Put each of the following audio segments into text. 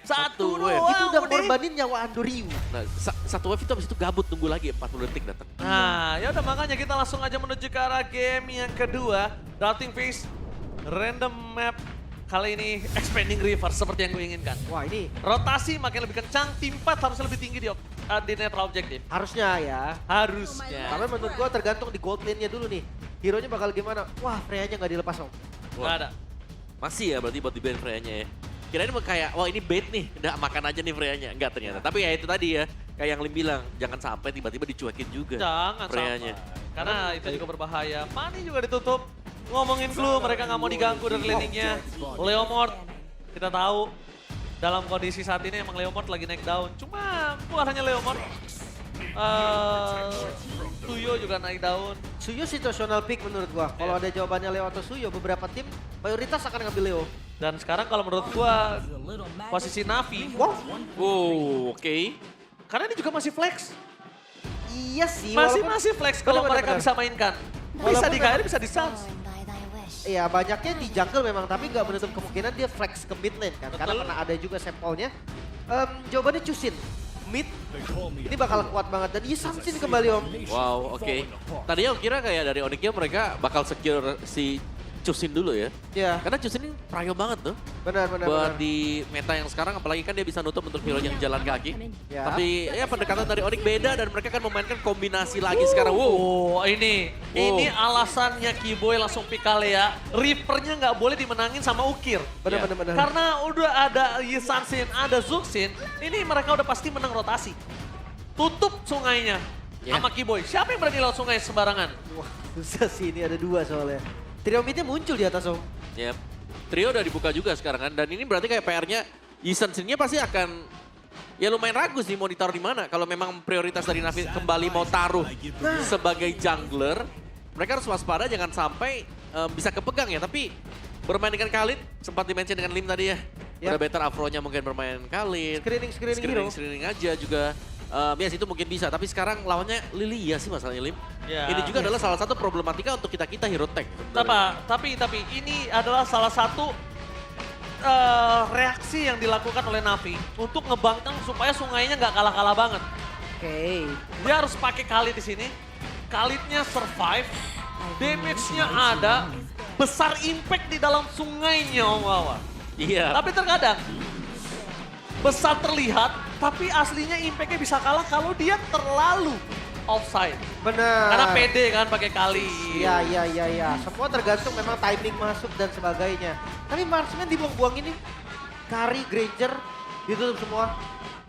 Satu wave. doang. Itu udah udah. ngorbanin nyawa Andoriu. Nah, satu wave itu abis itu gabut tunggu lagi 40 detik datang. Nah, ya udah makanya kita langsung aja menuju ke arah game yang kedua. Routing phase, random map. Kali ini expanding river seperti yang gue inginkan. Wah ini Rotasi makin lebih kencang, tim fight harus lebih tinggi di netral objektif. harusnya ya. Harusnya. Tapi menurut gua tergantung di gold lane-nya dulu nih. Hero-nya bakal gimana? Wah, Freya-nya nggak dilepas om. Nggak ada. Masih ya berarti buat di ban Freya-nya ya. Kirain mau kayak, wah ini bait nih, udah makan aja nih Freya-nya. Enggak ternyata. Tapi ya itu tadi ya, kayak yang Lim bilang, jangan sampai tiba-tiba dicuekin juga Jangan Freya-nya. sampai. Karena itu juga berbahaya. Fanny juga ditutup. Ngomongin Clue, mereka nggak mau diganggu dari landingnya. Leomord, kita tahu dalam kondisi saat ini emang Leomord lagi naik daun. Cuma bukan hanya Leomord. Tuyo juga naik daun. Suyo situational pick menurut gua. Kalau ada jawabannya Leo atau Suyo, beberapa tim mayoritas akan ngambil Leo. Dan sekarang kalau menurut gua posisi Navi, Wow, Wow, oke. karena ini juga masih flex. iya sih. Masih flex kalau Benar, mereka benar. bisa mainkan. Bisa Walaupun di KR, bisa di Suns. Iya banyaknya di jungle memang, tapi nggak menutup kemungkinan dia flex ke mid lane kan. Karena Betul. pernah ada juga sampelnya. Jawabannya Chusin. Mid, ini bakal kuat banget. Dan iya Samsin kembali om. Wow, oke. Tadinya aku kira kayak dari Onyxnya mereka bakal secure si Chusin dulu ya. Ya, Karena Chusin ini prio banget tuh. benar. Buat di meta yang sekarang, apalagi kan dia bisa nutup untuk hero yang jalan kaki. Ya. Tapi ya pendekatan dari Onyx beda dan mereka kan memainkan kombinasi lagi sekarang. Wow. Oh, ini alasannya Kiboy langsung pick Kalea. Reaper-nya nggak boleh dimenangin sama Ukir. Benar. Karena udah ada Yisansin, ada Zuxin, ini mereka udah pasti menang rotasi. Tutup sungainya sama Kiboy. Siapa yang berani laut sungai sembarangan? Wah, susah sih ini ada dua soalnya. Trio midnya muncul di atas om. Ya, trio udah dibuka juga sekarang kan. Dan ini berarti kayak PR-nya, Yisan-Sinnya pasti akan ya lumayan ragu sih mau ditaruh di mana. Kalau memang prioritas dari Navi kembali mau taruh sebagai jungler, mereka harus waspada jangan sampai bisa kepegang ya. Tapi bermain dengan Khalid, sempat dimention dengan Lim tadi ya. Udah better Afro-nya mungkin bermain Khalid. Screening hero. Screening aja juga. Bias itu mungkin bisa, tapi sekarang lawannya Lilia sih masalahnya Lim. Ya. Ini juga adalah salah satu problematika untuk kita hero tech. Tapi ini adalah salah satu reaksi yang dilakukan oleh Navi untuk ngebangkang supaya sungainya nggak kalah-kalah banget. Oke. Dia harus pakai Khalid di sini. Khalidnya survive, damage-nya ada, besar impact di dalam sungainya Om Wawa. Iya. Tapi terkadang besar terlihat, tapi aslinya impact-nya bisa kalah kalau dia terlalu offside. Benar. Karena pede kan pakai kali. Iya. Semua tergantung memang timing masuk dan sebagainya. Tapi marksman dibuang-buang ini. Kari, Granger, ditutup semua.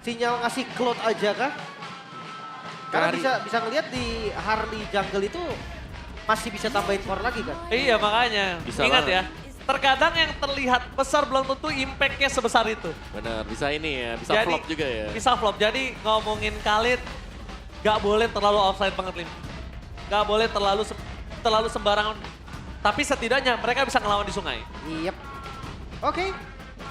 Sinyal ngasih cloud aja kah? Karena Kari. bisa ngelihat di Harley jungle itu masih bisa tambahin core lagi kan? Iya makanya. Bisa Ingat banget. ya, terkadang yang terlihat besar belum tentu impact-nya sebesar itu. Benar, bisa ini ya, bisa Jadi, flop juga ya. Bisa flop. Jadi ngomongin Khalid, gak boleh terlalu offside banget Lim. Gak boleh terlalu sembarangan. Tapi setidaknya mereka bisa ngelawan di sungai. Yep. Oke.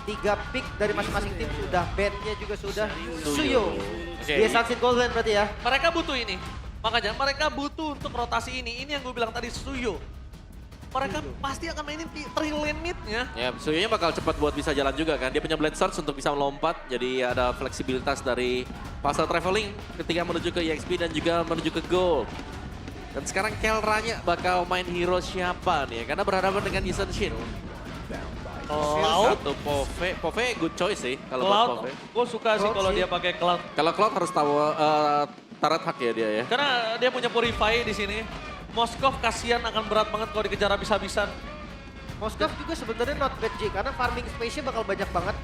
3 pick dari masing-masing tim sudah. Bandnya juga sudah. Suyo. Oke. Dia Sunset Golden berarti ya. Mereka butuh ini. Makanya mereka butuh untuk rotasi ini. Ini yang gue bilang tadi Suyo. Mereka pasti akan mainin 3 lane mid-nya. Ya, Suyonya bakal cepat buat bisa jalan juga kan. Dia punya Blade Surge untuk bisa melompat. Jadi ada fleksibilitas dari fase traveling ketika menuju ke EXP dan juga menuju ke Gold. Dan sekarang Kelranya bakal main hero siapa nih? Karena berhadapan dengan Yisan Shin. Cloud. Satu Pove good choice sih kalau buat Cloud. Pove. Gue suka sih Cloud kalau sih. dia pakai Cloud. Kalau Cloud harus tahu turret hack ya dia ya. Karena dia punya Purify di sini. Moskov kasihan akan berat banget kalau dikejar habis-habisan. Moskov juga sebenarnya not bad J, karena farming space-nya bakal banyak banget.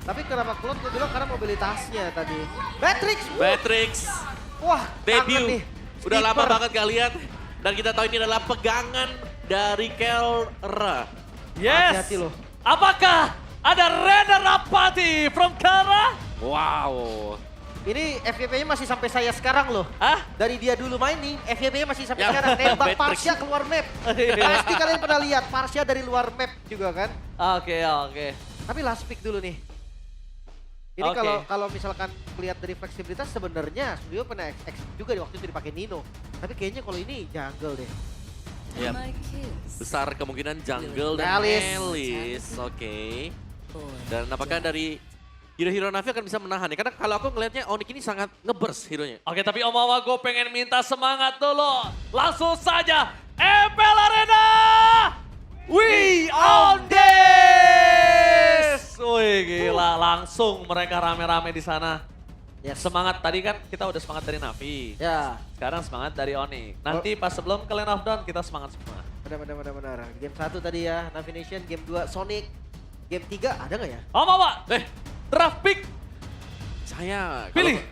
Tapi kenapa Cloud gue bilang karena mobilitasnya tadi. Batrix! Matrix Wah, kangen nih. debut. Udah lama Sniper. banget gak lihat. Dan kita tahu ini adalah pegangan dari Kelra. Yes! Hati-hati loh. Apakah ada Reda Rapati from Kara? Wow. Ini FYP-nya masih sampai saya sekarang loh. Hah? Dari dia dulu main nih, FYP-nya masih sampai Ya, sekarang. Nembak Matrix. Parsia keluar map. Pasti kalian pernah lihat Parsia dari luar map juga kan. Oke. Tapi last pick dulu nih. Ini Oke. kalau misalkan lihat dari fleksibilitas sebenarnya Studio pernah X juga di waktu itu dipakai Nino. Tapi kayaknya kalau ini jungle deh. Ya, besar kemungkinan jungle dan Alice. Alice. Oke. Dan apakah dari hero-hero Navi akan bisa menahan ya. Karena kalau aku ngelihatnya Onyx ini sangat nge-burst hero-nya. Oke, tapi Om Wawa gue pengen minta semangat dulu. Langsung saja, MPL Arena! We on this! Wih gila, langsung mereka rame-rame di sana. Yes. Semangat, tadi kan kita udah semangat dari Navi. Ya, Sekarang semangat dari Onyx. Nanti pas sebelum ke Lane of Dawn kita semangat semua. benar. Game 1 tadi ya, Navi Nation. Game 2 Sonic. Game 3 ada nggak ya? Om Wawa, draft pick. Saya Pilih.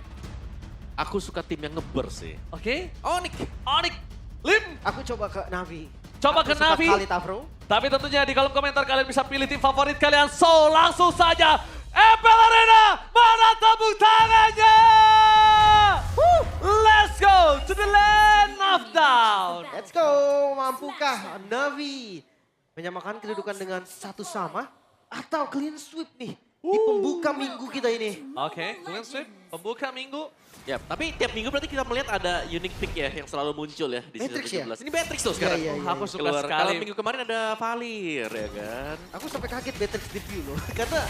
Aku suka tim yang nge-burst sih. Oke, Onyx. Onyx, Lim. Aku coba ke Navi. Coba Aku ke suka Navi. Kali Tafro. Tapi tentunya di kolom komentar kalian bisa pilih tim favorit kalian. So langsung saja MPL Arena, mana tepuk tangannya? Let's go to the Land of Dawn. Let's go, mampukah Navi menyamakan kedudukan dengan satu sama atau clean sweep nih di pembuka minggu kita ini? Oke, clean sweep, pembuka minggu. Ya, tapi tiap minggu berarti kita melihat ada unique pick ya yang selalu muncul ya di Matrix season ya? 17. Ini Matrix loh sekarang. Iya. Aku suka Keluar. sekali. Kalau minggu kemarin ada Valir ya kan. Aku sampai kaget Matrix debut loh, karena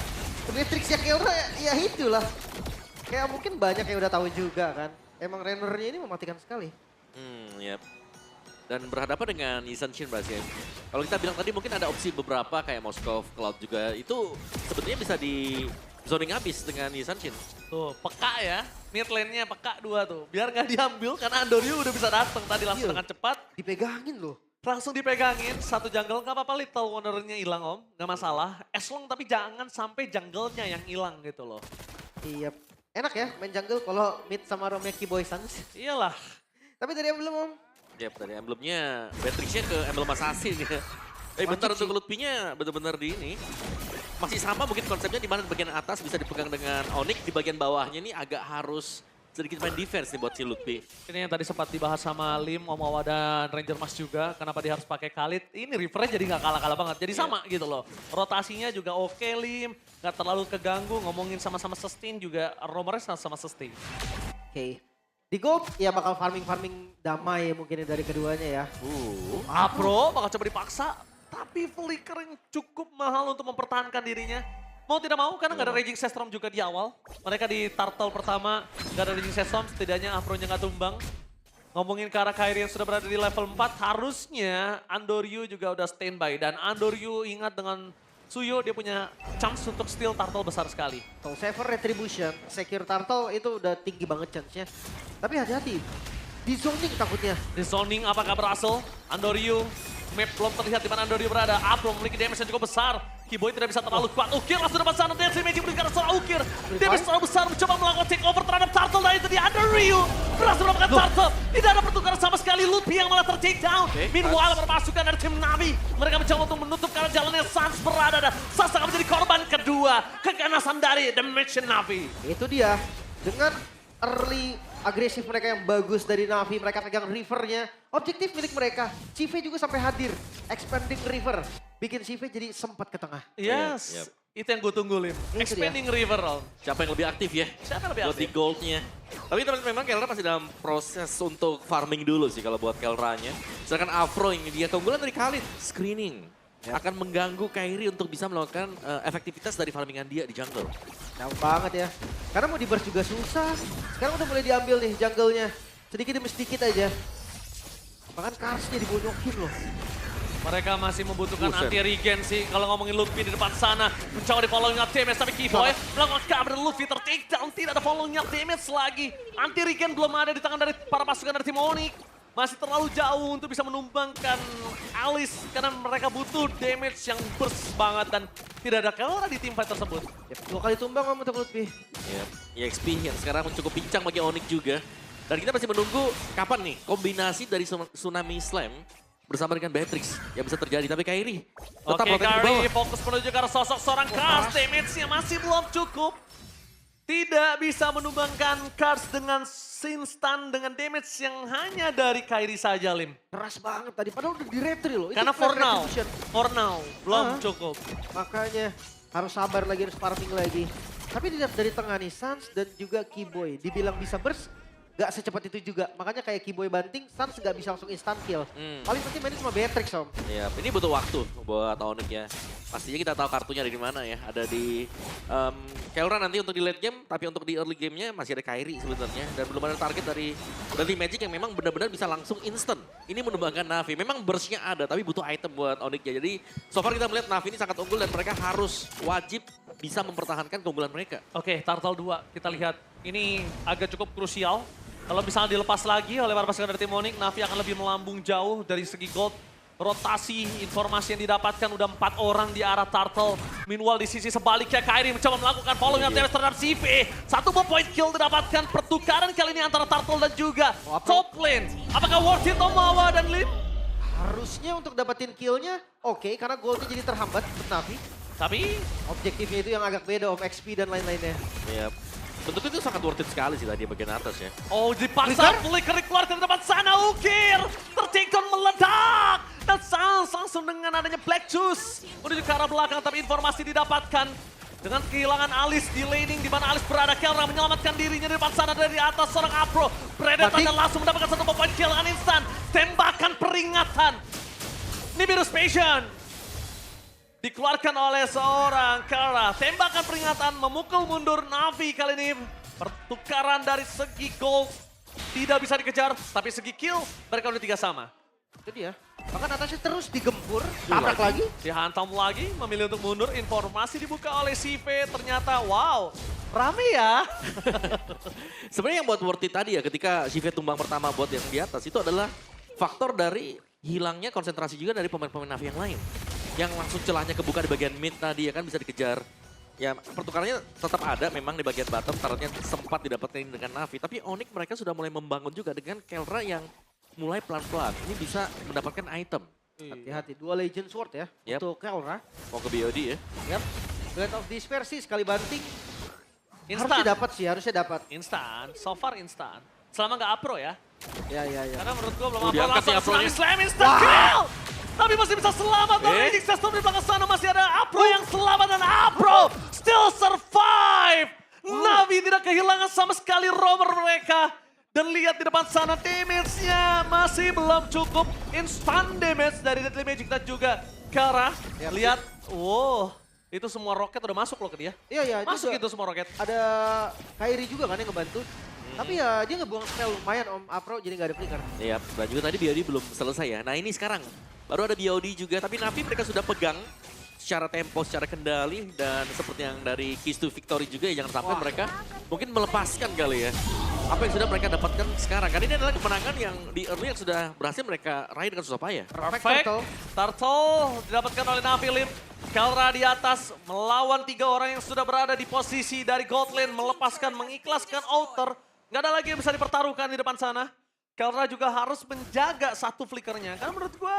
Matrix ya kayak udah ya itulah. Kayak mungkin banyak yang udah tahu juga kan. Emang rendernya ini mematikan sekali. Yap. Dan berhadapan dengan Yisan Shin berarti ya. Kalau kita bilang tadi mungkin ada opsi beberapa kayak Moskov, Cloud juga. Itu sebetulnya bisa di zoning habis dengan Yisan Shin. Tuh, peka ya. Mid lane-nya peka 2 tuh. Biar nggak diambil karena Andoryu udah bisa datang tadi langsung Iya. dengan cepat. Dipegangin loh. Langsung dipegangin, satu jungle nggak apa-apa Little Wonder-nya hilang Om. Nggak masalah. As long tapi jangan sampai jungle-nya yang hilang gitu loh. Iya. Enak ya main jungle kalau mid sama Romeki Boy Sans. Iyalah. Tapi tadi yang belum Om. Yap, dari emblemnya, Matrixnya ke emblem assassin ya. Bentar untuk Lutfi-nya benar-benar di ini. Masih sama mungkin konsepnya di mana bagian atas bisa dipegang dengan Onyx, di bagian bawahnya ini agak harus sedikit main defense nih buat si Lutfi. Ini yang tadi sempat dibahas sama Lim, Om Wawa dan Ranger Mas juga. Kenapa dia harus pakai Khalid. Ini Rivernya jadi nggak kalah-kalah banget. Jadi sama gitu loh. Rotasinya juga oke Lim. Nggak terlalu keganggu. Ngomongin sama-sama sustain juga. Romernya sama-sama sustain. Oke. Di gold ya bakal farming damai mungkin dari keduanya ya. Apro bakal coba dipaksa. Tapi Flickering cukup mahal untuk mempertahankan dirinya. Mau tidak mau karena nggak ada Raging Sandstorm juga di awal. Mereka di turtle pertama nggak ada Raging Sandstorm. Setidaknya Afro-nya nggak tumbang. Ngomongin ke arah Kairi yang sudah berada di level 4. Harusnya Andoryu juga udah standby. Dan Andoryu ingat dengan Suyo dia punya chance untuk steal turtle besar sekali. Soul Saver Retribution, Secure Turtle itu udah tinggi banget chance-nya. Tapi hati-hati, di zoning takutnya. Di zoning apakah berhasil? Andoryu, map belum terlihat di mana Andoryu berada. Apro memiliki damage yang cukup besar. Kiboy tidak bisa terlalu kuat. Ukir langsung dapat sana. Dance Magic berikan seorang Ukir. Damage terlalu besar mencoba melakukan take over terhadap Turtle. Dan itu di Andoryu berhasil melakukan Turtle. Tidak ada pertukaran sama sekali. Lutfi yang malah ter-take down. Meanwhile permasukan dari tim Navi. Mereka mencoba untuk menutup karena jalannya Sans berada. Dan Sans akan menjadi korban kedua. Keganasan dari The Mission Navi. Itu dia, dengan early agresif mereka yang bagus dari Navi, mereka pegang rivernya. Objektif milik mereka, Cive juga sampai hadir. Expanding river, bikin Cive jadi sempat ke tengah. Yes. Yep. Itu yang gue tunggu, Lim. Itu dia. Expanding River, Om. Siapa yang lebih aktif ya? Siapa yang lebih Buat di aktif? goldnya. Tapi teman-teman memang Kelra masih dalam proses untuk farming dulu sih kalau buat Kelranya. Sedangkan Afro ini dia keunggulan dari Khalid, screening. Akan mengganggu Kairi untuk bisa melakukan efektivitas dari farmingan dia di jungle. Jauh banget ya. Karena mau di-burst juga susah. Sekarang udah mulai diambil nih jungle-nya. Sedikit demi sedikit aja. Bahkan Karsnya dibonyokin loh. Mereka masih membutuhkan Buset. anti-regen sih. Kalau ngomongin Lutfi di depan sana. Mencoba di following up damage. Tapi Kiboy melakukan cover Lutfi ter-take down. Tidak ada following up damage lagi. Anti-regen belum ada di tangan dari para pasukan dari tim Onyx. Masih terlalu jauh untuk bisa menumbangkan Alice. Karena mereka butuh damage yang burst banget. Dan tidak ada Kelra di tim fight tersebut. Yep, 2 kali tumbang om untuk Lutfi. Ya, EXP yang sekarang cukup pincang bagi Onyx juga. Dan kita masih menunggu kapan nih kombinasi dari Tsunami Slam bersama dengan Beatrix yang bisa terjadi. Tapi Kairi tetap Oke, rotate ke Kari bawah. fokus menuju ke arah sosok seorang Kars. Damage-nya masih belum cukup. Tidak bisa menumbangkan Kars dengan instan dengan damage yang hanya dari Kairi saja, Lim. Keras banget tadi, padahal udah di-retry loh. Itu Karena flat for retribution. now belum Ah. cukup. Makanya harus sabar lagi, harus farming lagi. Tapi dilihat dari tengah nih, Sans dan juga Kiboy. Dibilang bisa burst, gak secepat itu juga. Makanya kayak Kiboy banting, Sans gak bisa langsung instant kill. Paling penting mainnya cuma Beatrix om. Ya, ini butuh waktu buat Onyx ya. pastinya kita tahu kartunya ada di mana ya. Ada di Kelra nanti untuk di late game, tapi untuk di early game-nya masih ada Kairi sebenarnya. Dan belum ada target dari Magic yang memang benar-benar bisa langsung instant. Ini menumbangkan Na'Vi. Memang burst-nya ada, tapi butuh item buat Onyx-nya. Jadi so far kita melihat Na'Vi ini sangat unggul dan mereka harus wajib bisa mempertahankan keunggulan mereka. Oke, Turtle 2 kita lihat. Ini agak cukup krusial. Kalau misalnya dilepas lagi oleh para pasukan dari tim Onyx, Na'Vi akan lebih melambung jauh dari segi gold. Rotasi informasi yang didapatkan udah 4 orang di arah Turtle. Meanwhile di sisi sebaliknya Kairi mencoba melakukan following damage terhadap CV. 1 point kill didapatkan, pertukaran kali ini antara Turtle dan juga top lane. Apakah worth it Omawa dan Lim? Harusnya untuk dapetin killnya oke, karena goldnya jadi terhambat untuk Na'Vi. Tapi Objektifnya itu yang agak beda, XP dan lain-lainnya. Iya. Bentuknya itu sangat worth it sekali sih tadi bagian atas ya. oh dipaksa flicker dikeluarkan ke depan sana, Ukir tertikon meledak. Dan Sans langsung dengan adanya Black Juice menuju ke arah belakang, tapi informasi didapatkan dengan kehilangan Alice di laning di mana Alice berada. Kelra menyelamatkan dirinya di depan sana dari atas seorang Apro. Predator dan langsung mendapatkan 1 point kill dengan instan. Tembakan peringatan. Nimbus Passion dikeluarkan oleh seorang Kelra. Tembakan peringatan memukul mundur Na'Vi kali ini. Pertukaran dari segi gold tidak bisa dikejar, tapi segi kill mereka udah 3 sama. Itu dia. Bahkan atasnya terus digempur, tabrak lagi. Dihantam lagi, memilih untuk mundur. Informasi dibuka oleh CV, ternyata wow, rame ya. Sebenarnya yang buat worth it tadi ya ketika Shive tumbang pertama buat yang di atas itu adalah faktor dari hilangnya konsentrasi juga dari pemain-pemain Na'Vi yang lain. Yang langsung celahnya kebuka di bagian mid tadi ya kan bisa dikejar. Ya pertukarannya tetap ada memang di bagian bottom, tarotnya sempat didapatkan dengan Na'Vi. Tapi Onyx mereka sudah mulai membangun juga dengan Kelra yang mulai pelan-pelan. Ini bisa mendapatkan item. Hati-hati, 2 Legend Sword ya untuk Kelra. Mau ke BOD ya. Yap. Blade of Despair sih sekali banting. Instan. Harusnya dapat. Instan, so far instan. Selama nggak apro ya. Ya. Karena menurut gua belum Oh, apro, diangkat langsung nih Apronya. slam instant kill. Tapi masih bisa selamat. Magic System di belakang sana masih ada Apro yang selamat dan Apro still survive. Na'Vi tidak kehilangan sama sekali roamer mereka. Dan lihat di depan sana damage-nya masih belum cukup. Instant damage dari Deadly Magic dan juga Kelra. Lihat, wow, itu semua roket udah masuk loh ke dia. Iya, Masuk juga. itu semua roket. Ada Kairi juga kan yang ngebantu. Tapi ya dia ngebuang spell lumayan Om Apro, jadi nggak ada flicker. Iya, dan juga tadi BOD belum selesai ya. Nah ini sekarang baru ada BOD juga, tapi Na'Vi mereka sudah pegang secara tempo, secara kendali, dan seperti yang dari Keys to Victory juga ya, jangan sampai mereka mungkin melepaskan kali ya. Apa yang sudah mereka dapatkan sekarang. Karena ini adalah kemenangan yang di early yang sudah berhasil mereka raih dengan susah payah. Perfect. Turtle didapatkan oleh Na'Vi Lim. Kelra di atas melawan 3 orang yang sudah berada di posisi dari gold lane. Melepaskan, mengikhlaskan outer. Nggak ada lagi yang bisa dipertaruhkan di depan sana. Kelra juga harus menjaga satu flickernya. Karena menurut gue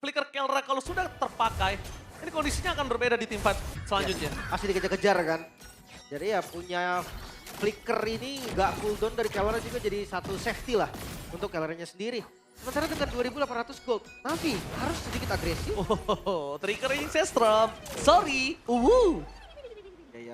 flicker Kelra kalau sudah terpakai, ini kondisinya akan berbeda di tim fight selanjutnya. Pasti dikejar-kejar kan. Jadi ya punya flicker ini nggak cooldown dari Kelra juga jadi satu safety lah untuk Kelranya sendiri. Sementara dengan 2.800 gold, Na'Vi harus sedikit agresif. Oh, triggering Sestrom. Sorry. Ya.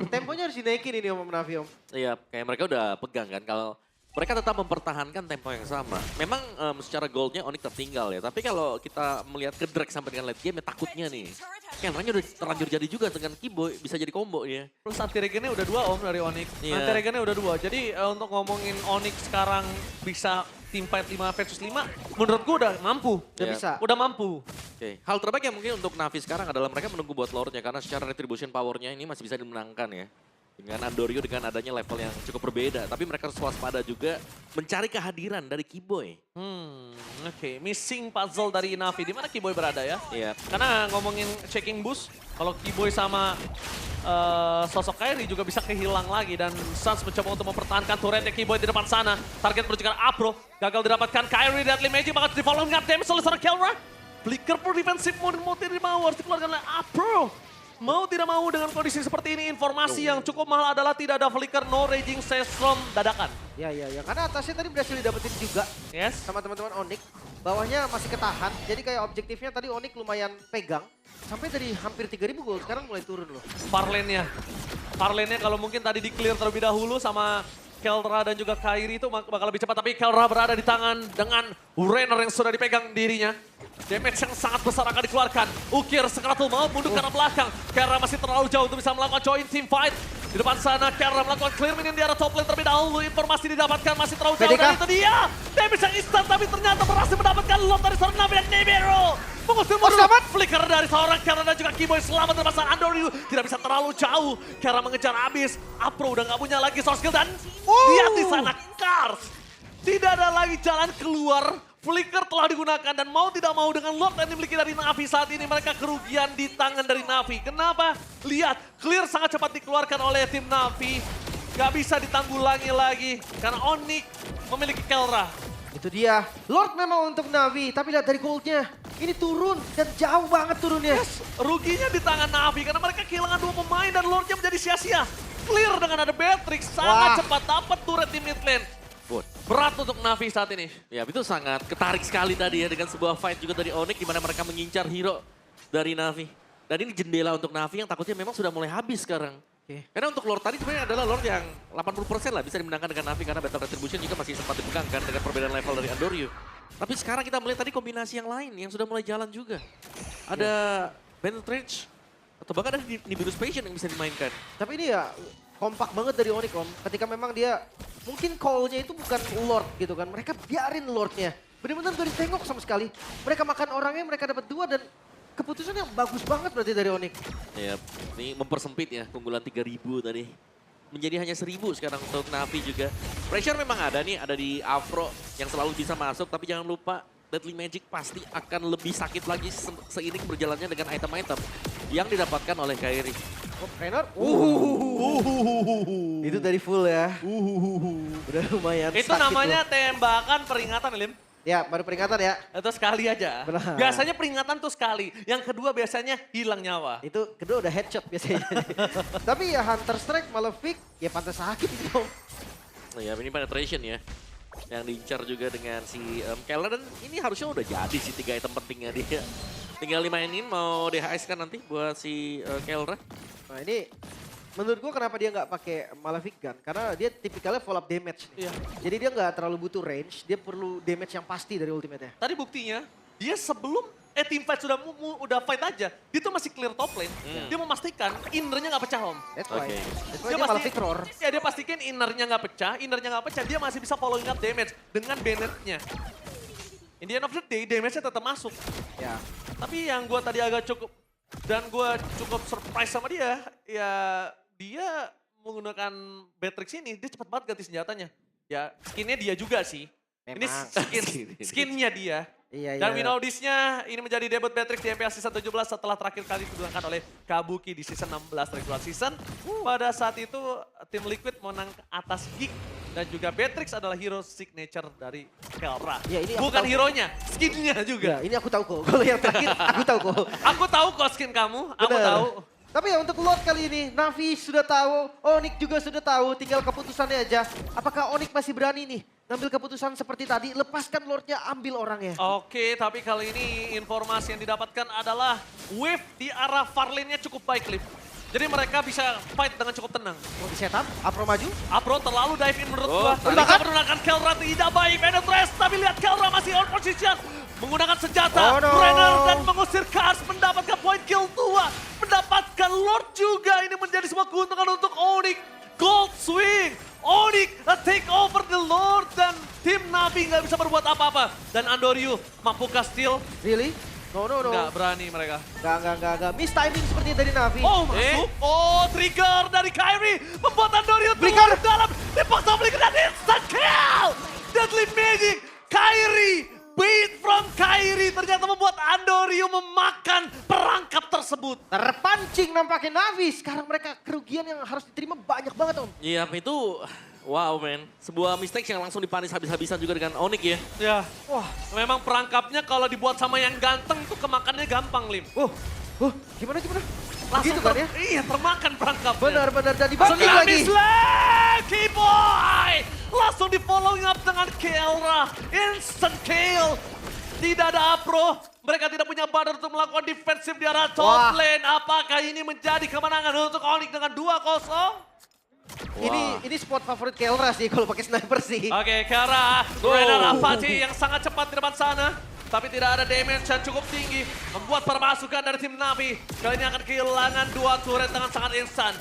Temponya harus dinaikin ini Om Na'Vi Om. Iya, kayak mereka udah pegang kan. Kalau mereka tetap mempertahankan tempo yang sama. Memang secara goldnya Onyx tertinggal ya. Tapi kalau kita melihat ke drag sampai dengan late game ya takutnya nih. Kameranya udah terlanjur jadi juga dengan Kiboy, bisa jadi combo ya. Terus anti-regennya udah 2 Om dari Onyx. Iya. Anti-regennya udah 2. Jadi untuk ngomongin Onyx sekarang bisa team fight 5 versus 5, menurut gue udah mampu. Udah Iya. bisa. Udah mampu. Oke, hal terbaik yang mungkin untuk Na'Vi sekarang adalah mereka menunggu buat lore-nya. Karena secara retribution power-nya ini masih bisa dimenangkan ya. Dengan Andorio dengan adanya level yang cukup berbeda. Tapi mereka harus waspada juga mencari kehadiran dari Kiboy. Oke. Missing puzzle dari Na'Vi. Di mana Kiboy berada ya? Iya. Karena ngomongin checking boost, kalau Kiboy sama sosok Kairi juga bisa kehilang lagi. Dan Sans mencoba untuk mempertahankan turretnya Kiboy di depan sana. Target menuju ke Apro. Gagal didapatkan Kairi, Deadly Magic bakal di-follow dengan damage oleh seorang Kelra. Flicker per defensive mode mau tidak mau harus dikeluarkan oleh Apro. Mau tidak mau dengan kondisi seperti ini, informasi yang cukup mahal adalah tidak ada flicker, no raging Sestrom dadakan. Ya. Karena atasnya tadi berhasil didapetin juga Yes. sama teman-teman Onyx. Bawahnya masih ketahan, jadi kayak objektifnya tadi Onyx lumayan pegang. Sampai dari hampir 3.000 gold, sekarang mulai turun loh. Farlane-nya. Farlane-nya kalau mungkin tadi di-clear terlebih dahulu sama Kelra dan juga Kairi itu bakal lebih cepat. Tapi Kelra berada di tangan dengan Rainer yang sudah dipegang dirinya. Damage yang sangat besar akan dikeluarkan. Ukir Skratul mau mundur ke arah belakang. Kera masih terlalu jauh untuk bisa melakukan join team fight. Di depan sana Kera melakukan clear minion di arah top lane terlebih dahulu. Informasi didapatkan masih terlalu jauh PDK. dan itu dia. Damage yang instan tapi ternyata berhasil mendapatkan lob dari seorang Navi dan Nebero. Mengusir mundur. selamat. Flicker dari seorang Kera dan juga Keyboy selamat dari pasangan Andoryu. Tidak bisa terlalu jauh. Kera mengejar abis. Apro udah gak punya lagi source skill dan lihat di sana Kars. Tidak ada lagi jalan keluar. Flicker telah digunakan dan mau tidak mau dengan Lord yang dimiliki dari Navi saat ini mereka kerugian di tangan dari Navi. Kenapa? Lihat, clear sangat cepat dikeluarkan oleh tim Navi. Gak bisa ditanggulangi lagi karena Onyx memiliki Kelra. Itu dia. Lord memang untuk Navi, tapi lihat dari goldnya. Ini turun dan jauh banget turunnya. Ruginya di tangan Navi karena mereka kehilangan 2 pemain dan Lordnya menjadi sia-sia. Clear dengan ada Beatrix, sangat cepat dapat turret di mid lane. Berat untuk Navi saat ini. Ya itu sangat ketarik sekali tadi ya dengan sebuah fight juga dari Onyx di mana mereka mengincar hero dari Navi. Dan ini jendela untuk Navi yang takutnya memang sudah mulai habis sekarang. Karena untuk Lord tadi sebenarnya adalah Lord yang 80% lah bisa dimenangkan dengan Navi karena Battle Retribution juga masih sempat dipegangkan dengan perbedaan level dari Andoryu. Tapi sekarang kita melihat tadi kombinasi yang lain yang sudah mulai jalan juga. Ada Penetrate atau bahkan ada Nibiru's Passion yang bisa dimainkan. Tapi ini ya kompak banget dari Onyx Om. Ketika memang dia mungkin call-nya itu bukan Lord gitu kan. Mereka biarin Lord-nya. Benar-benar gak ditengok sama sekali. Mereka makan orangnya, mereka dapat 2 dan keputusan yang bagus banget berarti dari Onyx. Ya, ini mempersempit ya keunggulan 3000 tadi. Menjadi hanya 1000 sekarang untuk Navi juga. Pressure memang ada nih, ada di Afro yang selalu bisa masuk. Tapi jangan lupa Deadly Magic pasti akan lebih sakit lagi seiring berjalannya dengan item-item yang didapatkan oleh Kairi. Oh, Raynor. Itu dari full ya. Udah lumayan Itu sakit namanya loh. tembakan peringatan, Lim. Ya, baru peringatan ya. Itu sekali aja. Benar. Biasanya peringatan tuh sekali. Yang kedua biasanya hilang nyawa. Itu kedua udah headshot biasanya. Tapi ya Hunter Strike, Malefic, ya pantas sakit gitu. Ya ini penetration ya. Yang diincar juga dengan si Keller dan ini harusnya udah jadi sih 3 item pentingnya dia. Tinggal dimainin mau DHS kan nanti buat si Keller. Nah ini menurut gua kenapa dia nggak pakai Malefic Gun? Karena dia tipikalnya follow up damage. Nih. Iya. Jadi dia nggak terlalu butuh range, dia perlu damage yang pasti dari ultimate-nya. Tadi buktinya, dia sebelum team fight sudah udah fight aja, dia tuh masih clear top lane. Dia memastikan innernya nggak pecah, Om. That's why. Oke. That's why dia Malefic roar. Ya dia pastikan innernya nggak pecah, dia masih bisa following up damage dengan Bennett-nya. In the end of the day, damage-nya tetap masuk. Ya. Tapi yang gue tadi agak cukup, dan gue cukup surprise sama dia, ya dia menggunakan Beatrix ini, dia cepat banget ganti senjatanya. Ya skinnya dia juga sih. Ini Memang. skinnya dia. Iya, Dan iya. we know this-nya ini menjadi debut Beatrix di MPL Season 17 setelah terakhir kali digunakan oleh Kabuki di Season 16 regular season. Pada saat itu tim Liquid menang atas Geek dan juga Beatrix adalah hero signature dari Kelra. Ya, ini aku Bukan tahu. hero-nya, skinnya juga. Ya, ini aku tahu kok. Kalau yang terakhir aku tahu kok. Aku tahu kok skin kamu, aku Bener. tahu. Tapi ya untuk Lord kali ini, Navi sudah tahu, Onyx juga sudah tahu, tinggal keputusannya aja. Apakah Onyx masih berani nih ngambil keputusan seperti tadi, lepaskan Lordnya, ambil orangnya. Oke, tapi kali ini informasi yang didapatkan adalah wave di arah far lane-nya cukup baik, Lip. Jadi mereka bisa fight dengan cukup tenang. Mau di setup, Apro maju. Apro terlalu dive in menurut Oh, gua. tadi Mereka menggunakan Kelra tidak baik. Penetrate, tapi lihat Kelra masih on position. Menggunakan senjata. Oh, no. Brenner dan mengusir Kars mendapatkan point kill 2. Mendapatkan Lord juga. Ini menjadi sebuah keuntungan untuk Onyx. Gold swing. Onyx take over the Lord dan tim Navi nggak bisa berbuat apa-apa. Dan Andoryu mampukah steal? Really? No. Nggak berani mereka. Enggak. Miss timing seperti dari Navi. Oh masuk. Oh trigger dari Kairi. Membuat Andoryu Flicker. turun dalam. Dipaksa flicker dan instant kill. Deadly Magic. Kairi. Beat from Kairi. Ternyata membuat Andoryu memakan perangkap tersebut. Terpancing nampaknya Navi. Sekarang mereka kerugian yang harus diterima banyak banget Om. Iya itu wow man. Sebuah mistake yang langsung dipanis habis-habisan juga dengan Onyx ya. Ya. Wah memang perangkapnya kalau dibuat sama yang ganteng tuh kemakannya gampang Lim. Gimana? Langsung Begitu kan ya? Iya termakan perangkapnya. Benar, dan dibanting lagi. Keyboy! Langsung di following up dengan Kelra. Instant kill. Tidak ada Apro. Mereka tidak punya badan untuk melakukan defensif di arah top Wah. lane. Apakah ini menjadi kemenangan untuk Onyx dengan 2-0? Ini spot favorit Kelra sih kalau pakai sniper sih. Oke, Kelra. Brenner Apache yang sangat cepat di depan sana. tapi tidak ada damage yang cukup tinggi. Membuat permasukan dari tim Navi. Kali ini akan kehilangan 2 turret dengan sangat instan.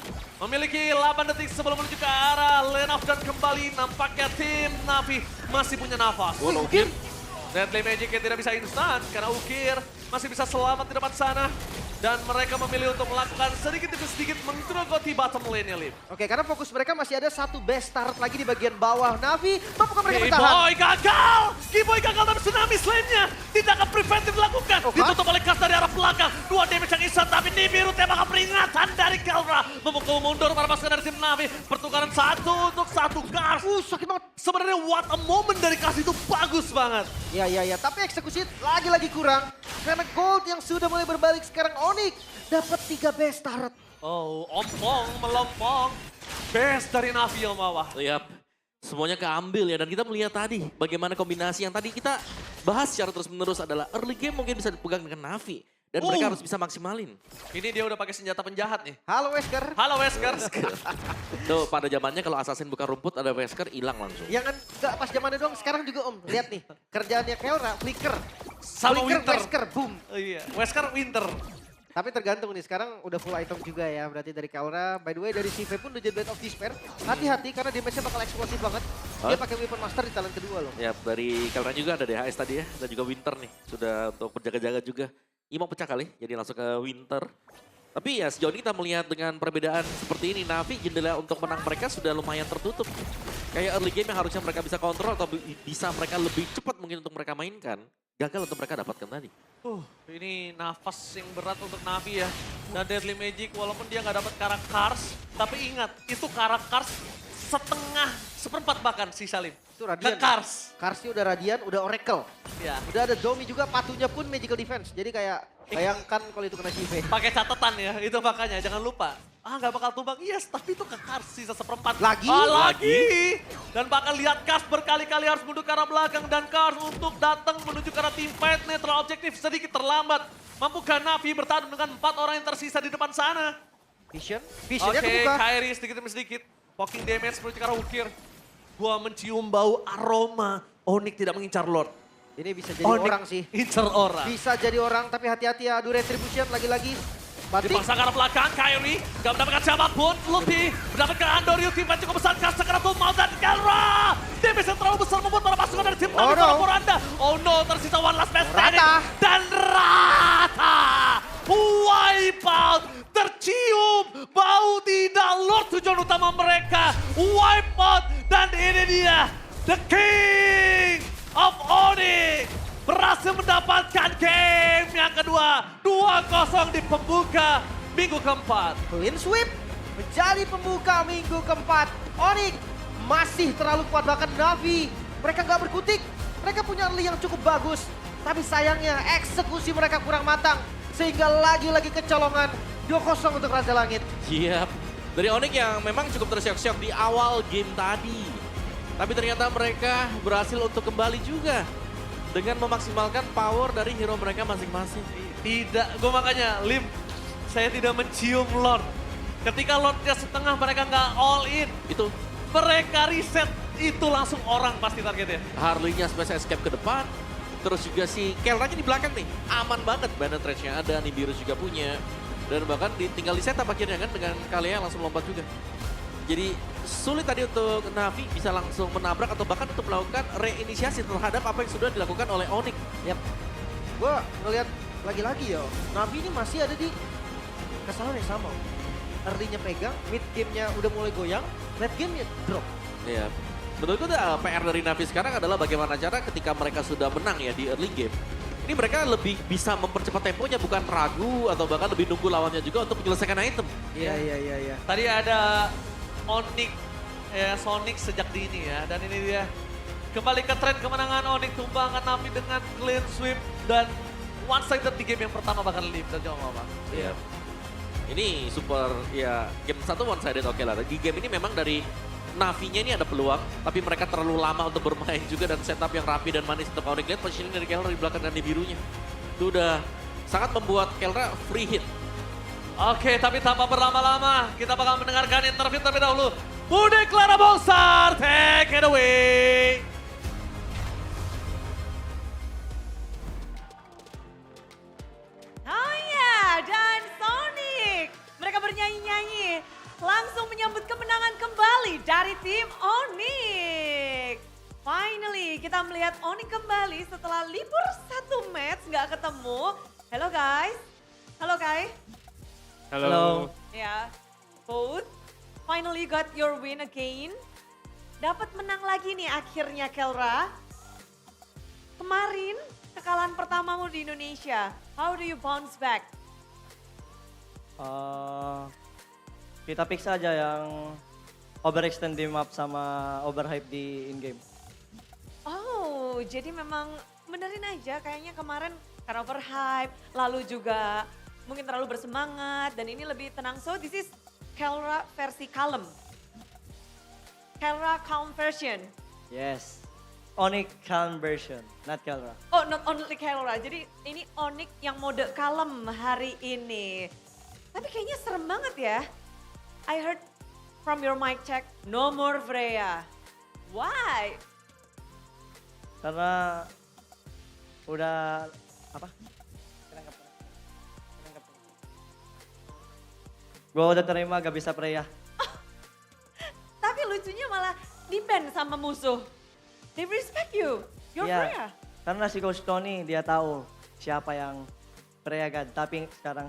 Memiliki 8 detik sebelum menuju ke arah lane off dan kembali nampaknya tim Navi masih punya nafas. Mungkin. Deadly Magic yang tidak bisa instan karena Ukir masih bisa selamat di depan sana. Dan mereka memilih untuk melakukan sedikit demi sedikit menggerogoti bottom lane-nya, Lim. Oke, karena fokus mereka masih ada satu best start lagi di bagian bawah. Navi, mampukah mereka bertahan? Keyboy gagal! Keyboy gagal tapi Tsunami Slam-nya tidak akan preventif dilakukan. Oh, Ditutup oleh Kas dari arah belakang. 2 damage yang instan tapi Nibiru tembakan peringatan dari Kelra. Memukul mundur para pasukan dari tim Navi. Pertukaran 1 untuk 1 Kars. Sakit banget. Sebenarnya what a moment dari Kas itu bagus banget. Ya. Tapi eksekusi lagi-lagi kurang. Karena Gold yang sudah mulai berbalik sekarang Onyx dapat 3 best turret. Oh, ompong, melompong. Best dari Navi yang bawah. Lihat, semuanya keambil ya. Dan kita melihat tadi bagaimana kombinasi yang tadi kita bahas secara terus-menerus adalah early game mungkin bisa dipegang dengan Navi. Dan mereka harus bisa maksimalin. Ini dia udah pakai senjata penjahat nih. Halo Wesker. Halo Wesker. Tuh pada zamannya kalau Assassin buka rumput ada Wesker hilang langsung. Yang kan gak pas zamannya doang, sekarang juga Om. Lihat nih, kerjaannya Kelra, flicker. Sama Flicker, Winter. Wesker, boom. Oh iya, Wesker Winter. Tapi tergantung nih, sekarang udah full item juga ya. Berarti dari Kelra, by the way dari CV pun udah jadi Blade of Despair. Hati-hati karena damage-nya bakal eksplosif banget. Dia pakai Weapon Master di talent kedua loh. Ya dari Kelra juga ada DHS tadi ya. Dan juga Winter nih. Sudah untuk berjaga-jaga juga. Imo pecah kali, jadi langsung ke Winter. Tapi ya sejauh ini kita melihat dengan perbedaan seperti ini, Navi jendela untuk menang mereka sudah lumayan tertutup. Kayak early game yang harusnya mereka bisa kontrol atau bisa mereka lebih cepat mungkin untuk mereka mainkan. Gagal untuk mereka dapatkan tadi. Ini nafas yang berat untuk Navi ya. Dan Deadly Magic walaupun dia nggak dapat Karakars, tapi ingat itu Karakars setengah, seperempat bahkan si Salim. Itu Radiant. Ke Kars. Karsnya udah Radiant, udah Oracle. Ya. Udah ada Domi juga, patunya pun Magical Defense. Jadi kayak bayangkan kalau itu kena CV. Pakai catatan ya, itu makanya jangan lupa. Nggak bakal tumbang, yes, tapi itu ke Kars sisa seperempat. Lagi? Lagi. Dan bahkan lihat Kars berkali-kali harus mundur ke arah belakang. Dan Kars untuk datang menuju ke arah team fight, netral objektif sedikit terlambat. Mampukah Navi bertahan dengan 4 orang yang tersisa di depan sana? Visionnya kebuka. Kairi sedikit demi sedikit. Poking damage menuju ke arah Ukir. Gua mencium bau aroma. Onyx tidak mengincar Lord. Ini bisa jadi Onyx orang sih. incar orang. Bisa jadi orang, tapi hati-hati ya. Aduh, Retribution lagi-lagi. Batik. Dipaksa ke arah belakang, Kairi gak mendapatkan siapapun. Luffy mendapatkan Andoryu, tim fight cukup besar. Kasta kena Tumal dan Kelra. Damage yang terlalu besar membuat para pasukan dari tim Navi para Poranda. Oh no, tersisa one last man standing. Rata. Dan rata. Wipeout. Tercium bau tidak Lord tujuan utama mereka. Wipeout. Dan ini dia, the King of Onyx. Berhasil mendapatkan game yang kedua. 2-0 di pembuka minggu keempat. Clean sweep menjadi pembuka minggu keempat. Onyx masih terlalu kuat, bahkan Navi. Mereka nggak berkutik. Mereka punya early yang cukup bagus. Tapi sayangnya eksekusi mereka kurang matang. Sehingga lagi-lagi kecolongan 2-0 untuk Raja Langit. Siap. Dari Onyx yang memang cukup tersiok-siok di awal game tadi. Tapi ternyata mereka berhasil untuk kembali juga. Dengan memaksimalkan power dari hero mereka masing-masing. Tidak, gue makanya Lim, saya tidak mencium Lord. Ketika Lordnya setengah mereka nggak all in. Itu Mereka reset, itu langsung orang pasti targetnya. Harley-nya space escape ke depan. Terus juga si Kelranya di belakang nih. Aman banget. Banner Trash-nya ada, Nibiru juga punya. Dan bahkan tinggal di setup akhirnya kan dengan Kalia langsung lompat juga. Jadi sulit tadi untuk Navi bisa langsung menabrak atau bahkan untuk melakukan reinisiasi terhadap apa yang sudah dilakukan oleh Onyx. Yap. Gue ngeliat lagi-lagi ya, Navi ini masih ada di kesalahan yang sama. Early-nya pegang, mid game-nya udah mulai goyang, late game-nya drop. Iya. Menurutku PR dari Navi sekarang adalah bagaimana cara ketika mereka sudah menang ya di early game. Ini mereka lebih bisa mempercepat temponya, bukan ragu atau bahkan lebih nunggu lawannya juga untuk menyelesaikan item. Iya. Tadi ada Onyx, ya Sonic sejak dini ya. Dan ini dia kembali ke tren kemenangan Onyx, tumbangkan Navi dengan clean sweep. Dan one-sided di game yang pertama bahkan Lim dan Jong apa. Iya. Ini super, ya game satu one sided oke lah. Di game ini memang dari Navinya ini ada peluang, tapi mereka terlalu lama untuk bermain juga dan setup yang rapi dan manis untuk Onyx. Lihat positioning dari Kelra di belakang dan di birunya. Itu udah sangat membuat Kelra free hit. Oke, tapi tanpa berlama-lama, kita bakal mendengarkan interview terlebih dahulu. Bude Clara Bosar, take it away. bernyanyi-nyanyi. Langsung menyambut kemenangan kembali dari tim Onyx. Finally kita melihat Onyx kembali setelah libur 1 match nggak ketemu. Hello guys. Halo Kai. Halo. Ya, both. Finally got your win again. Dapat menang lagi nih akhirnya Kelra. Kemarin kekalahan pertamamu di Indonesia. How do you bounce back? Kita pick saja yang overextend di map sama overhype di in-game. Oh, jadi memang benerin aja kayaknya kemarin karena overhype, lalu juga mungkin terlalu bersemangat dan ini lebih tenang. So this is Kelra versi kalem. Kelra calm version. Yes. Onyx calm version, not Kelra. Oh, not only Kelra. Jadi ini Onyx yang mode kalem hari ini. Tapi kayaknya serem banget ya. I heard from your mic check, no more Freya. Why? Karena udah apa? Gua udah terima gak bisa Freya. Tapi lucunya malah di-ban sama musuh. They respect you. You're Iya, Freya. karena si Coach Tony dia tahu siapa yang Freya God, tapi sekarang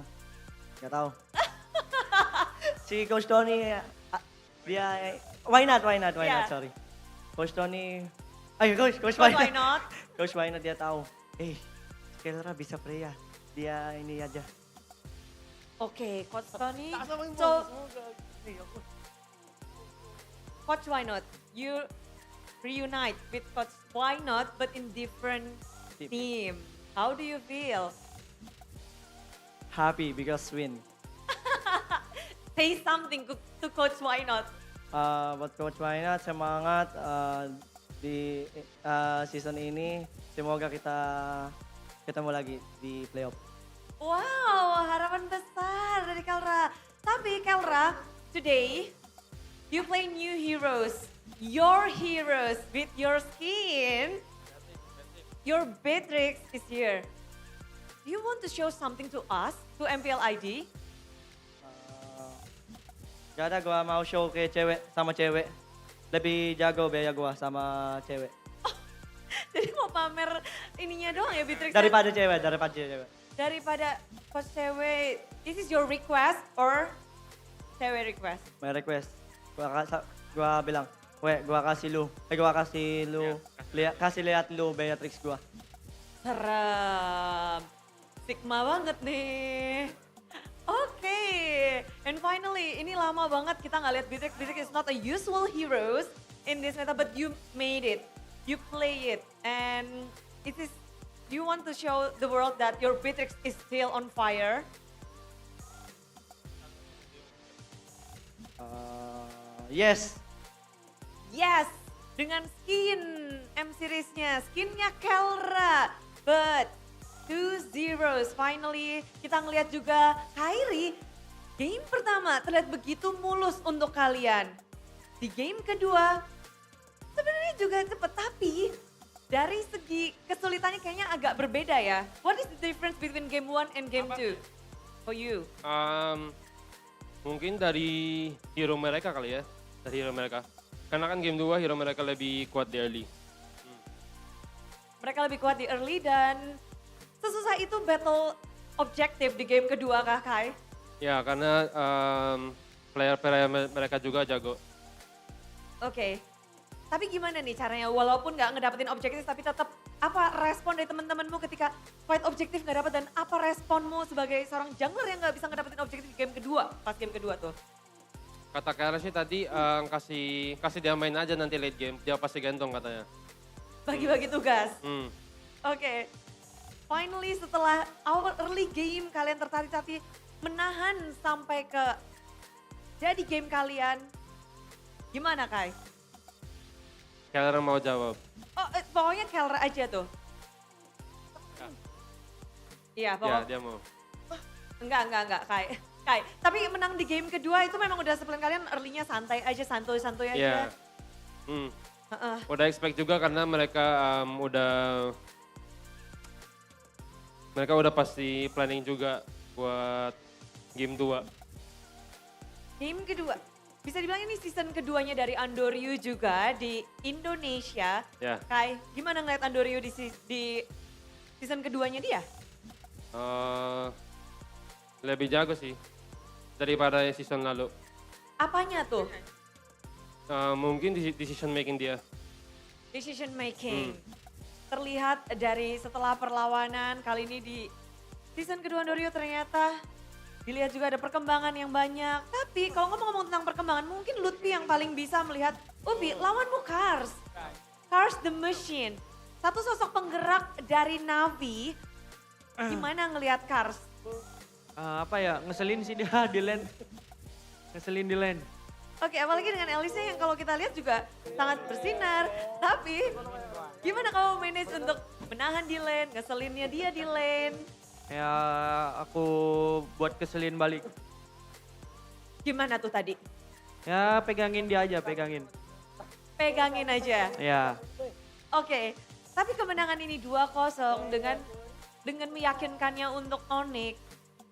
gak tahu. Si Coach Tony dia why not, Yeah. sorry. Coach Tony, Coach But why why not? not? Coach why not dia tahu. Kelra bisa Freya. Dia ini aja. Oke, Coach Tony. So, Coach why not? You reunite with Coach why not but in different team. How do you feel? Happy because win. Say something to Coach why not? Buat Coach why not semangat di season ini. Semoga kita ketemu lagi di playoff. Wow, harapan besar dari Kelra. Tapi Kelra, today you play new heroes. Your heroes with your skin. Your Beatrix is here. Do you want to show something to us, to MPL ID? Gak ada gua mau show ke cewek. Lebih jago biaya gua sama cewek. Jadi mau pamer ininya doang ya Beatrix? Daripada cewek. Daripada coach cewek, this is your request or cewek request? My request. Gua bilang, gua kasih lu. Kasih lihat lu Beatrix gua. Serem. Sigma banget nih. Oke. And finally, ini lama banget kita nggak lihat Beatrix. Beatrix is not a usual heroes in this meta, but you made it. You play it. And it is, you want to show the world that your Beatrix is still on fire. Yes. Yes, dengan skin M-Series-nya, skinnya Kelra. But 2-0, finally kita ngelihat juga Kairi. Game pertama terlihat begitu mulus untuk kalian. Di game kedua sebenarnya juga cepet, tapi dari segi kesulitannya kayaknya agak berbeda ya. What is the difference between game 1 and game 2 for you? Mungkin dari hero mereka kali ya, dari hero mereka. Karena kan game 2 hero mereka lebih kuat di early. Mereka lebih kuat di early dan sesusah itu battle objektif di game kedua kah Kai? Ya karena player-player mereka juga jago. Oke. Tapi gimana nih caranya walaupun nggak ngedapetin objektif tapi tetap apa respon dari teman-temanmu ketika fight objektif nggak dapet dan apa responmu sebagai seorang jungler yang nggak bisa ngedapetin objektif di game kedua, pas game kedua tuh? Kata Kara sih tadi kasih dia main aja nanti late game, dia pasti gantong katanya. Bagi-bagi tugas. Hmm. Oke. Finally setelah awal early game kalian tertati-tati menahan sampai ke jadi game kalian. Gimana Kai? Kalian mau jawab? Oh pokoknya Kelra aja tuh. Iya Ya pokoknya. dia mau. Enggak Kai. Kai, tapi menang di game kedua itu memang udah sepuluh kalian early-nya santai aja, santuy-santuy aja. Iya. Udah expect juga karena mereka udah pasti planning juga buat game 2. Game kedua. Bisa dibilang ini season keduanya dari Andoryu juga di Indonesia. Ya. Kai, gimana ngeliat Andoryu di season keduanya dia? Lebih jago sih daripada season lalu. Apanya tuh? Mungkin decision making dia. Decision making. Terlihat dari setelah perlawanan kali ini di season kedua Andoryu ternyata dilihat juga ada perkembangan yang banyak. Tapi kalau ngomong-ngomong tentang perkembangan, mungkin Lutfi yang paling bisa melihat, Ubi, lawanmu Cars. Cars the Machine. Satu sosok penggerak dari Navi. Gimana ngelihat Cars? Apa ya, ngeselin sih dia di lane. Ngeselin di lane. Oke, apalagi dengan Elisa yang kalau kita lihat juga sangat bersinar. Tapi gimana kamu manage untuk menahan di lane, ngeselinnya dia di lane? Ya aku buat keselin balik. Gimana tuh tadi? Ya pegangin dia aja, pegangin. Pegangin aja. Ya. Oke, tapi kemenangan ini 2-0 dengan meyakinkannya untuk Onyx.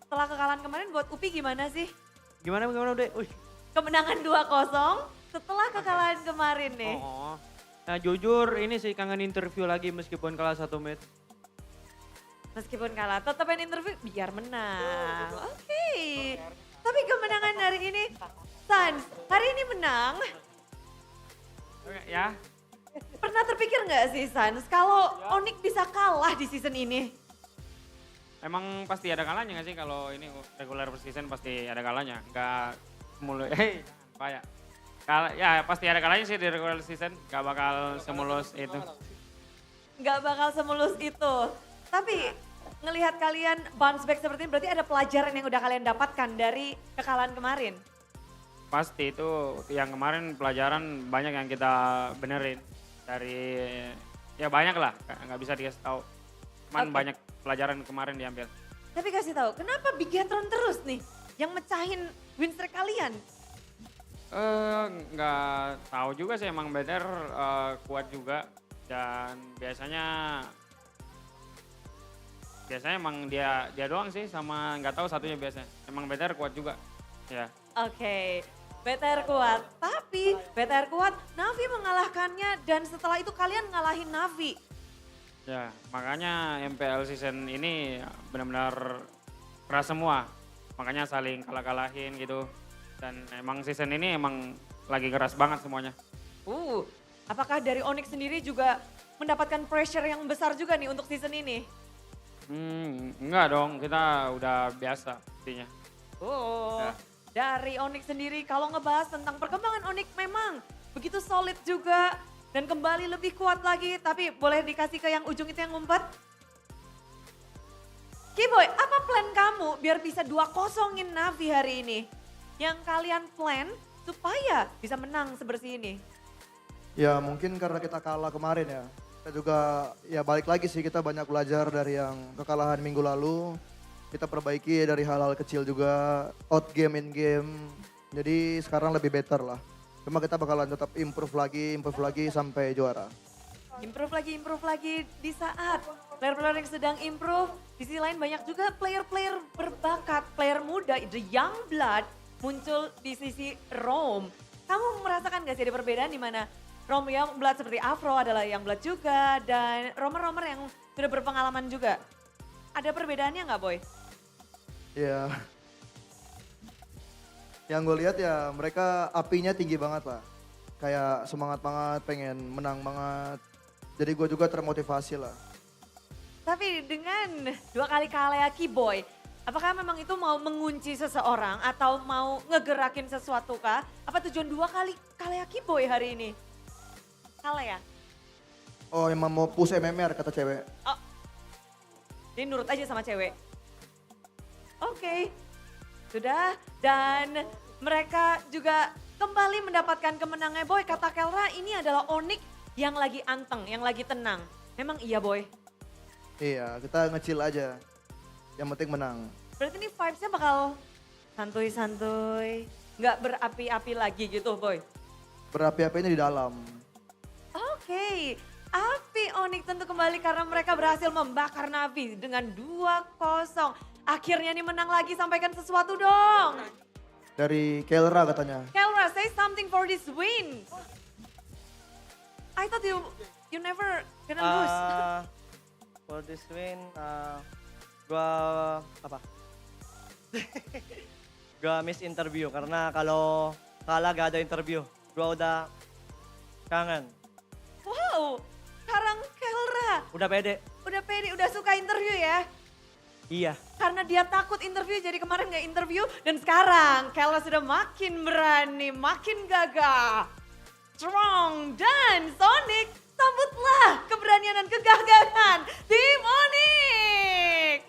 Setelah kekalahan kemarin buat Upi gimana sih? Gimana udah? Kemenangan 2-0 setelah kekalahan kemarin nih. Oh. Nah jujur ini sih kangen interview lagi meskipun kalah 1 match. Meskipun kalah, tetap pengen interview biar menang. Oke. Tapi kemenangan hari ini, Sans, hari ini menang. Ya, Pernah terpikir nggak sih Sans, kalau Onyx bisa kalah di season ini? emang pasti ada kalanya nggak sih kalau ini regular season pasti ada kalanya. Nggak mulus, apa ya. Ya pasti ada kalanya sih di regular season, nggak bakal semulus itu. Nggak bakal semulus itu. Tapi ngelihat kalian bounce back seperti ini berarti ada pelajaran yang udah kalian dapatkan dari kekalahan kemarin. Pasti itu yang kemarin pelajaran banyak yang kita benerin. Dari, ya banyak lah, nggak bisa dikasih tahu. Cuman Oke. banyak pelajaran kemarin diambil. Tapi kasih tahu, kenapa Bigatron terus nih yang mecahin win streak kalian? Nggak tahu juga sih, emang better kuat juga. Dan biasanya emang dia doang sih, sama nggak tahu satunya biasanya. Emang better kuat juga, ya. Oke, BTR kuat. Tapi BTR kuat, Navi mengalahkannya dan setelah itu kalian ngalahin Navi. Ya, makanya MPL season ini benar-benar keras semua. Makanya saling kalah-kalahin gitu. Dan emang season ini emang lagi keras banget semuanya. Apakah dari Onyx sendiri juga mendapatkan pressure yang besar juga nih untuk season ini? Enggak dong, kita udah biasa intinya. Oh, Ya. dari Onyx sendiri kalau ngebahas tentang perkembangan Onyx memang begitu solid juga dan kembali lebih kuat lagi. Tapi boleh dikasih ke yang ujung itu yang ngumpet? Kiboy, apa plan kamu biar bisa 2-0-in Navi hari ini? Yang kalian plan supaya bisa menang sebersih ini? Ya mungkin karena kita kalah kemarin ya. Kita juga ya balik lagi sih, kita banyak belajar dari yang kekalahan minggu lalu. Kita perbaiki dari hal-hal kecil juga, out game, in game. Jadi sekarang lebih better lah. Cuma kita bakalan tetap improve lagi sampai juara. Improve lagi di saat player-player yang sedang improve. Di sisi lain banyak juga player-player berbakat, player muda, the young blood muncul di sisi Rome. Kamu merasakan gak sih ada perbedaan di mana Rome young blood seperti Afro adalah young blood juga dan romer-romer yang sudah berpengalaman juga. Ada perbedaannya nggak Boy? Ya. Yang gue lihat ya mereka apinya tinggi banget lah. Kayak semangat banget, pengen menang banget. Jadi gue juga termotivasi lah. Tapi dengan 2 kali kalah Kiboy, apakah memang itu mau mengunci seseorang atau mau ngegerakin sesuatu kah? Apa tujuan 2 kali kalah Kiboy hari ini? Kalah ya? Oh emang mau push MMR kata cewek. Oh, jadi nurut aja sama cewek. Oke, sudah. Dan mereka juga kembali mendapatkan kemenangan. Boy, kata Kelra ini adalah Onyx yang lagi anteng, yang lagi tenang. Memang iya Boy? Iya kita ngecil aja. Yang penting menang. Berarti ini vibes-nya bakal santuy-santuy, nggak berapi-api lagi gitu Boy? Berapi-apinya di dalam. Oke, api Onyx tentu kembali karena mereka berhasil membakar Navi dengan 2-0. Akhirnya nih menang lagi, sampaikan sesuatu dong. dari Kelra katanya. Kelra, say something for this win. I thought you never gonna lose. For this win, gua apa? Gua miss interview karena kalau kalah gak ada interview. Gua udah kangen. Wow, sekarang Kelra Udah pede. udah pede, udah suka interview ya. Iya. Karena dia takut interview, jadi kemarin nggak interview. Dan sekarang Kelra sudah makin berani, makin gagah. Strong dan Sonic, sambutlah keberanian dan kegagahan tim Onyx.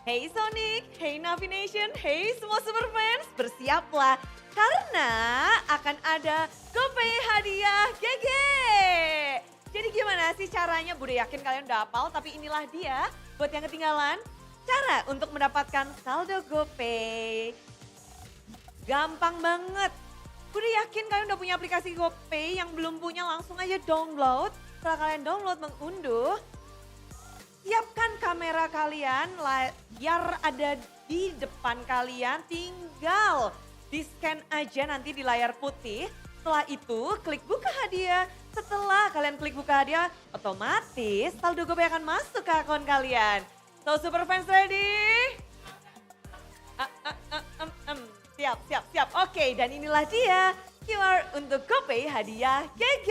Hey Sonic, hey Navi Nation, hey semua super fans, bersiaplah karena akan ada GoPay hadiah GG. Jadi gimana sih caranya? Gue udah yakin kalian udah hafal, tapi inilah dia buat yang ketinggalan. Cara untuk mendapatkan saldo GoPay. Gampang banget. Gue udah yakin kalian udah punya aplikasi GoPay, yang belum punya langsung aja download. Setelah kalian download, mengunduh, siapkan kamera kalian, layar ada di depan kalian, tinggal di-scan aja nanti di layar putih. Setelah itu klik buka hadiah. Setelah kalian klik buka hadiah, otomatis saldo GoPay akan masuk ke akun kalian. So super fans ready? Siap. Oke, dan inilah dia QR untuk GoPay hadiah GG.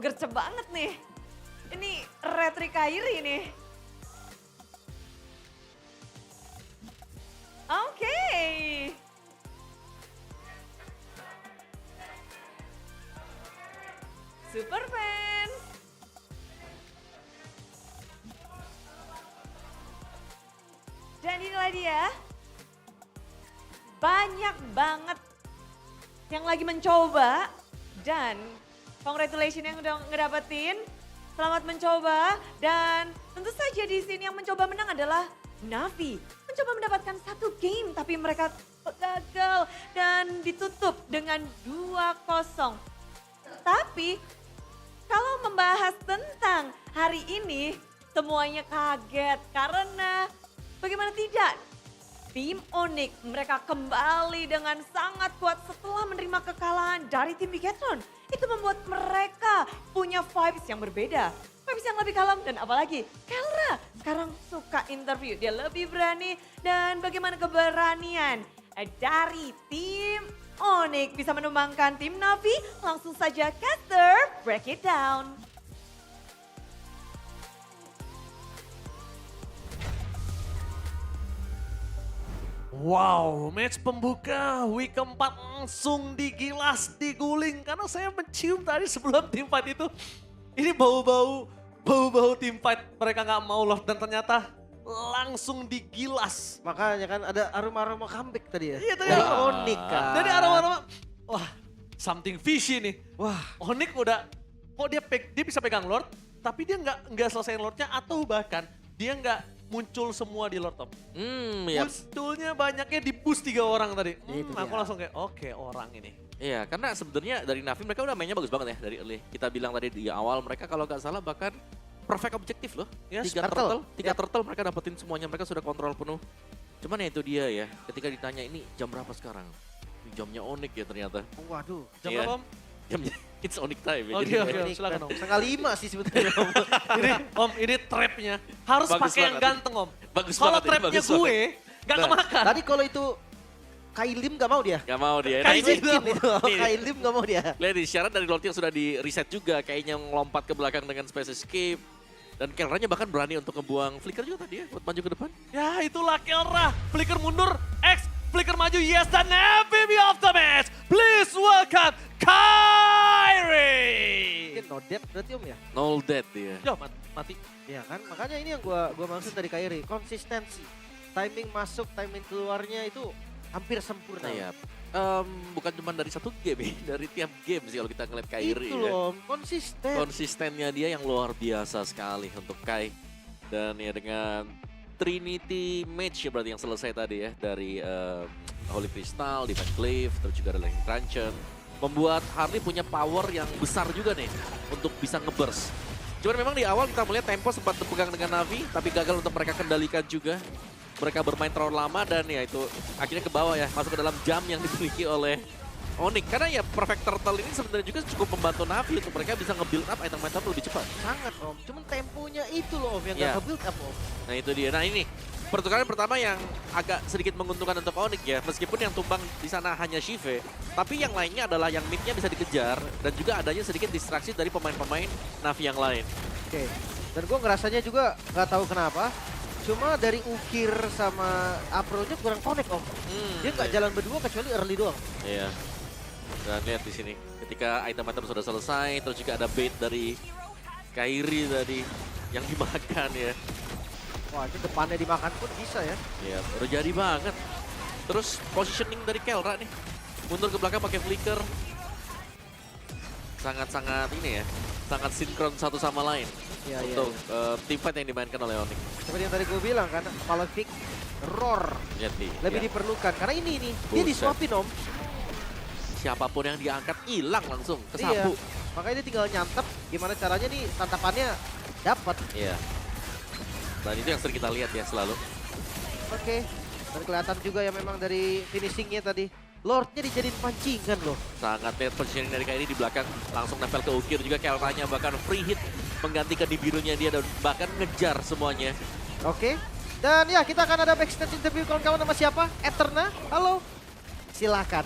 Gercep banget nih. Ini Retri Kairi nih. Oke. Super fans. Dan inilah dia. Banyak banget yang lagi mencoba dan congratulations yang udah ngedapetin. Selamat mencoba dan tentu saja di sini yang mencoba menang adalah Navi. Mencoba mendapatkan satu game tapi mereka gagal dan ditutup dengan 2-0. Tapi kalau membahas tentang hari ini semuanya kaget karena bagaimana tidak? Tim Onyx mereka kembali dengan sangat kuat setelah menerima kekalahan dari tim Bigetron. Itu membuat mereka punya vibes yang berbeda. Vibes yang lebih kalem dan apalagi Kelra sekarang suka interview. Dia lebih berani dan bagaimana keberanian dari tim Onyx bisa menumbangkan tim Navi. Langsung saja caster break it down. Wow, match pembuka week keempat langsung digilas, diguling. Karena saya mencium tadi sebelum team fight itu, ini bau-bau team fight. Mereka nggak mau loh dan ternyata langsung digilas. Makanya kan ada aroma-aroma comeback tadi ya. Iya tadi Dari aroma- Onyx kan. Jadi aroma-aroma, wah something fishy nih. Wah, Onyx udah, kok dia bisa pegang Lord, tapi dia nggak selesaiin Lordnya atau bahkan dia nggak muncul semua di Lord Top. Iya. Munculnya banyaknya di boost 3 orang tadi. Itu Aku dia. langsung kayak oke, orang ini. Iya, karena sebenarnya dari Navi mereka udah mainnya bagus banget ya dari early. Kita bilang tadi di awal mereka kalau nggak salah bahkan perfect objektif loh. Yes, 3 turtle. turtle, 3 turtle mereka dapetin semuanya, mereka sudah kontrol penuh. Cuman ya itu dia ya, ketika ditanya ini jam berapa sekarang? Jamnya Onyx ya ternyata. waduh. Jam Iya. berapa Om? Jamnya it's Onyx time ya. Oke, jadi- oke. Onyx silakan, kan Om. 4:30 sih sebetulnya. Ini Om, ini trapnya. Harus Bagus pakai yang banget. ganteng Om. Bagus Kalau banget ini, trapnya bagus banget. gue, gak Nah. kemakan. Tadi kalau itu Kailim gak mau dia. Gak mau dia. Kayak ini gitu. Itu, Nih. Kailim gak mau dia. lihat di syarat dari Lord yang sudah di reset juga, kayaknya ngelompat ke belakang dengan space escape. Dan Kelranya bahkan berani untuk ngebuang flicker juga tadi ya, buat maju ke depan. Ya itulah Kelra. Flicker mundur, X, flicker maju, yes, dan MVP of the match. Please welcome Kairi. Mungkin no death berarti Om ya? No dead dia. Yo, mati. Iya kan, makanya ini yang gua maksud dari Kairi, konsistensi. Timing masuk, timing keluarnya itu hampir sempurna. Nah ya, bukan cuma dari satu game ya, dari tiap game sih kalau kita ngeliat Kairi Itu ya. loh, konsisten. Konsistennya dia yang luar biasa sekali untuk Kai. Dan ya dengan Trinity match ya berarti yang selesai tadi ya. Dari Holy Crystal, Divine Glaive, terus juga ada Lightning Truncheon. Membuat Harley punya power yang besar juga nih untuk bisa ngeburst. Cuman memang di awal kita melihat tempo sempat berpegang dengan Navi, tapi gagal untuk mereka kendalikan juga. Mereka bermain terlalu lama dan ya itu akhirnya ke bawah ya, masuk ke dalam jam yang dimiliki oleh Onyx. Karena ya Perfect Turtle ini sebenarnya juga cukup membantu Navi untuk mereka bisa nge-build up item-item lebih cepat. Sangat Om, cuman temponya itu loh Om yang Ya. gak ke-build up Om. Nah itu dia. Nah ini pertukaran pertama yang agak sedikit menguntungkan untuk Onyx ya. Meskipun yang tumbang di sana hanya Shive, tapi yang lainnya adalah yang mid-nya bisa dikejar dan juga adanya sedikit distraksi dari pemain-pemain Navi yang lain. Oke, dan gue ngerasanya juga gak tahu kenapa, cuma dari Ukir sama Apro-nya kurang connect Om. Dia nggak jalan berdua kecuali early doang. Iya. Dan lihat di sini, ketika item-item sudah selesai, terus juga ada bait dari Kairi tadi yang dimakan ya. Wah ini depannya dimakan pun bisa ya. Iya, udah jadi banget. Terus positioning dari Kelra nih, mundur ke belakang pakai flicker. Sangat-sangat ini ya, sangat sinkron satu sama lain Iya, iya, untuk teamfight yang dimainkan oleh Onyx. Seperti yang tadi gue bilang kan, kalau pick roar Lihat nih, lebih ya. diperlukan. Karena ini nih, dia Buset. disuapin Om. Siapapun yang diangkat hilang langsung, Iya. kesapu. Makanya dia tinggal nyantep gimana caranya nih santapannya dapat. Iya. Dan itu yang sering kita lihat ya selalu. Oke. Dan kelihatan juga ya memang dari finishingnya tadi. Lordnya dijadiin pancingan loh. Sangat lihat positioning dari Kairi di belakang, langsung nempel ke Ukir juga Kelranya, bahkan free hit menggantikan di birunya dia dan bahkan ngejar semuanya. Oke. Dan ya kita akan ada backstage interview kawan-kawan sama siapa? Eterna. Halo. Silakan.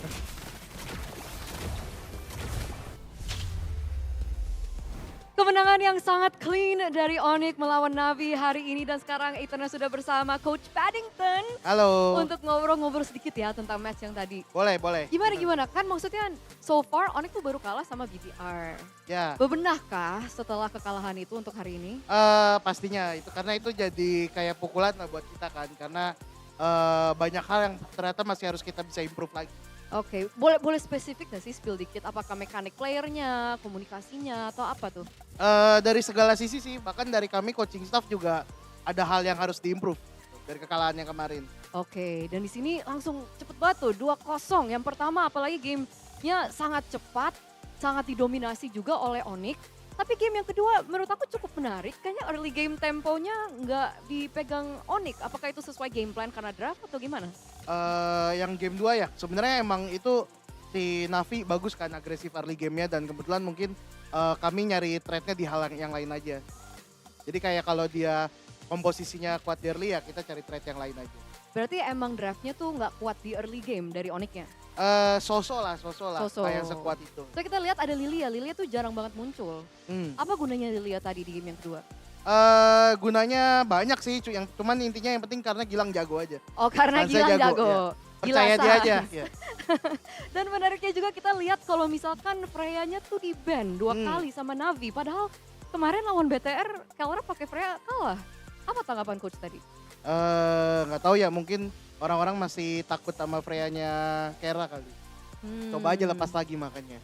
Kemenangan yang sangat clean dari Onyx melawan Navi hari ini dan sekarang Eterna sudah bersama Coach Paddington Halo. untuk ngobrol-ngobrol sedikit ya tentang match yang tadi. Boleh, boleh. Gimana? Kan maksudnya so far Onyx tuh baru kalah sama BTR. Ya, Bebenahkah setelah kekalahan itu untuk hari ini? pastinya itu karena itu jadi kayak pukulan lah buat kita kan karena banyak hal yang ternyata masih harus kita bisa improve lagi. Oke, boleh spesifik gak sih spill dikit? Apakah mekanik playernya, komunikasinya, atau apa tuh? Dari segala sisi sih, bahkan dari kami coaching staff juga ada hal yang harus diimprove dari kekalahan yang kemarin. Oke, dan di sini langsung cepet banget tuh 2-0. Yang pertama apalagi gamenya sangat cepat, sangat didominasi juga oleh Onyx. Tapi game yang kedua menurut aku cukup menarik. Kayaknya early game temponya nggak dipegang Onyx. Apakah itu sesuai game plan karena draft atau gimana? Yang game 2 ya, sebenarnya emang itu si Navi bagus kan agresif early gamenya dan kebetulan mungkin kami nyari trade-nya di hal yang lain aja. Jadi kayak kalau dia komposisinya kuat di early ya kita cari trade yang lain aja. Berarti emang draftnya tuh nggak kuat di early game dari Onyx-nya? Sosok lah, So-so. kayak sekuat itu. So kita lihat ada Lilia, Lilia tuh jarang banget muncul. Hmm. Apa gunanya Lilia tadi di game yang kedua? Gunanya banyak sih, yang cuman intinya yang penting karena Gilang jago aja. Oh karena Sansa Gilang jago, jago. Percaya dia Gilasan. aja. Ya. Dan menariknya juga kita lihat kalau misalkan Freya-nya tuh di ban 2 Hmm. kali sama Navi. Padahal kemarin lawan BTR, Kelra pakai Freya kalah. Apa tanggapan coach tadi? Nggak tahu ya, mungkin orang-orang masih takut sama Freya-nya Kera kali. Coba aja lepas lagi makanya.